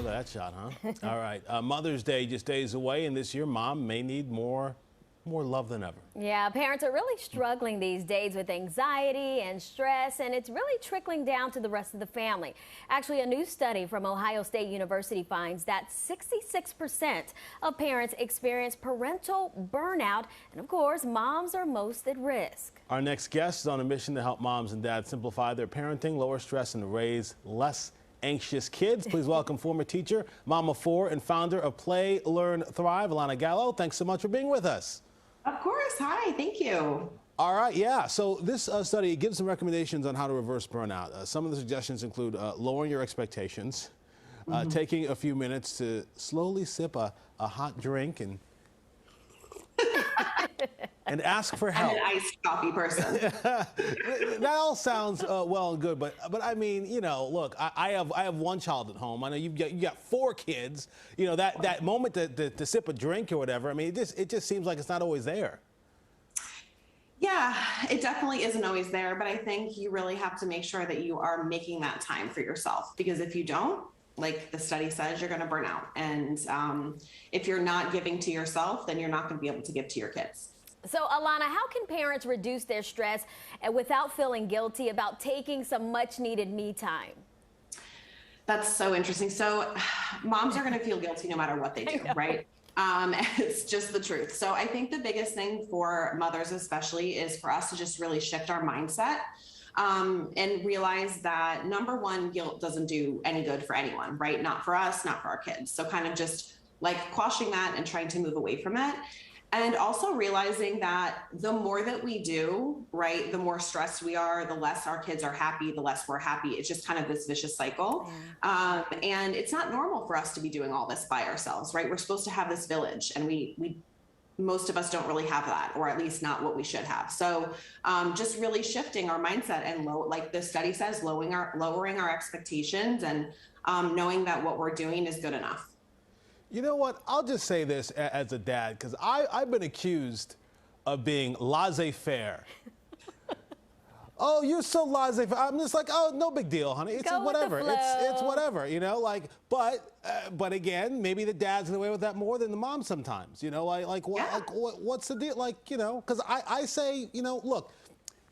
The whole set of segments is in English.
Look at that shot, huh? All right. Mother's Day just days away, and this year, Mom may need more love than ever. Yeah, parents are really struggling these days with anxiety and stress, and it's really trickling down to the rest of the family. Actually, a new study from Ohio State University finds that 66% of parents experience parental burnout, and of course, moms are most at risk. Our next guest is on a mission to help moms and dads simplify their parenting, lower stress, and raise less anxious kids. Please welcome former teacher, mom of four, and founder of Play, Learn, Thrive, Alana Gallo. Thanks so much for being with us. Of course. Hi. Thank you. All right. Yeah. So this study gives some recommendations on how to reverse burnout. Some of the suggestions include lowering your expectations, taking a few minutes to slowly sip a hot drink and ask for help. I'm an iced coffee person. That all sounds well and good, but I mean, you know, look, I have one child at home. I know you got four kids. You know, that moment to sip a drink or whatever. I mean, it just seems like it's not always there. Yeah, it definitely isn't always there, but I think you really have to make sure that you are making that time for yourself, because if you don't, like the study says, you're going to burn out. And if you're not giving to yourself, then you're not going to be able to give to your kids. So, Alana, how can parents reduce their stress and without feeling guilty about taking some much-needed me time? That's so interesting. So moms are going to feel guilty no matter what they do, right? It's just the truth. So I think the biggest thing for mothers especially is for us to just really shift our mindset and realize that, number one, guilt doesn't do any good for anyone, right? Not for us, not for our kids. So kind of just like quashing that and trying to move away from it. And also realizing that the more that we do, right, the more stressed we are, the less our kids are happy, the less we're happy. It's just kind of this vicious cycle. Yeah. And it's not normal for us to be doing all this by ourselves, right? We're supposed to have this village, and we most of us don't really have that, or at least not what we should have. So just really shifting our mindset and like the study says, lowering our expectations and knowing that what we're doing is good enough. You know what? I'll just say this as a dad, because I've been accused of being laissez-faire. Oh, you're so laissez-faire. I'm just like, oh, no big deal, honey. It's whatever. It's whatever, you know. Like, but again, maybe the dads get away with that more than the mom sometimes. You know, what's the deal? Like, you know, because I say, you know, look.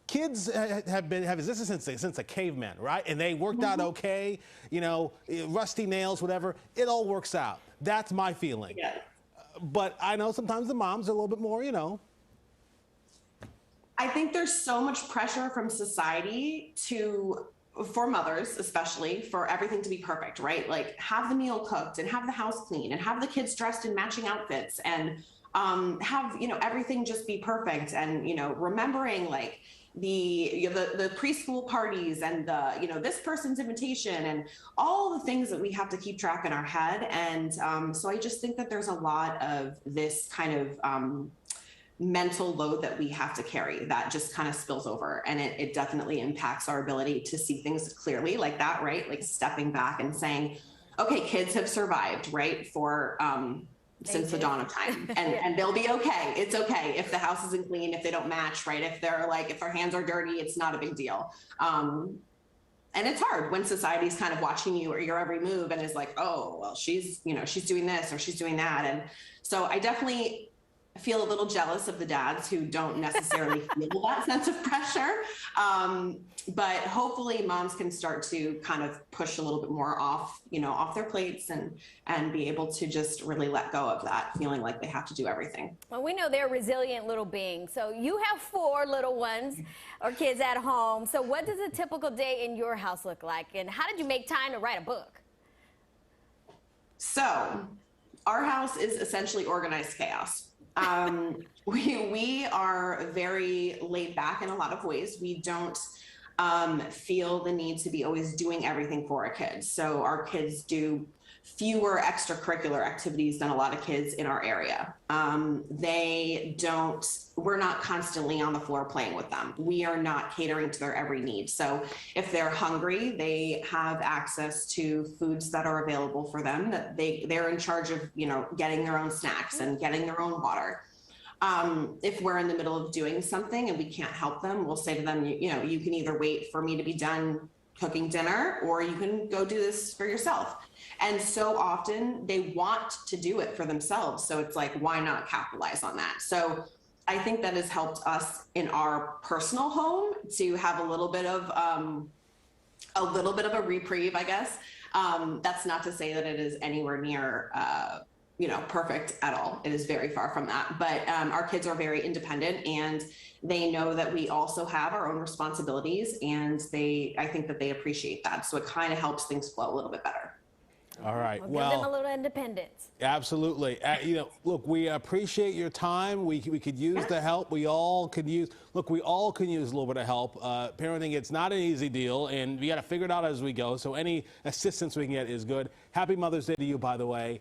Kids have existed since the cavemen, right? And they worked out okay, you know, rusty nails, whatever. It all works out. That's my feeling. Yeah. But I know sometimes the moms are a little bit more, you know. I think there's so much pressure from society for mothers, especially, for everything to be perfect, right? Like have the meal cooked and have the house clean and have the kids dressed in matching outfits and have, you know, everything just be perfect. And, you know, remembering like the preschool parties and the, you know, this person's invitation and all the things that we have to keep track in our head. And so I just think that there's a lot of this kind of mental load that we have to carry that just kind of spills over, and it definitely impacts our ability to see things clearly like that, right? Like stepping back and saying, okay, kids have survived, right, for since the dawn of time, and they'll be okay. It's okay if the house isn't clean, if they don't match, right? If their hands are dirty, it's not a big deal. And it's hard when society's kind of watching you or your every move and is like, oh, well, she's doing this or she's doing that. And so I definitely feel a little jealous of the dads who don't necessarily feel that sense of pressure. But hopefully moms can start to kind of push a little bit more off their plates and be able to just really let go of that feeling like they have to do everything. Well, we know they're resilient little beings. So you have four little ones or kids at home. So what does a typical day in your house look like? And how did you make time to write a book? So our house is essentially organized chaos. We are very laid back in a lot of ways. We don't feel the need to be always doing everything for our kids. So our kids do fewer extracurricular activities than a lot of kids in our area. We're not constantly on the floor playing with them. We are not catering to their every need. So if they're hungry, they have access to foods that are available for them, that they're in charge of, you know, getting their own snacks and getting their own water. If we're in the middle of doing something and we can't help them, we'll say to them, you know, you can either wait for me to be done cooking dinner, or you can go do this for yourself. And so often they want to do it for themselves. So it's like, why not capitalize on that? So I think that has helped us in our personal home to have a little bit of a reprieve, I guess. That's not to say that it is anywhere near, perfect at all. It is very far from that. But our kids are very independent, and they know that we also have our own responsibilities, and I think that they appreciate that. So it kind of helps things flow a little bit better. All right. Well, give them a little independence. Absolutely. Look, we appreciate your time. We could use the help. We all can use a little bit of help. Parenting, it's not an easy deal, and we got to figure it out as we go. So any assistance we can get is good. Happy Mother's Day to you, by the way.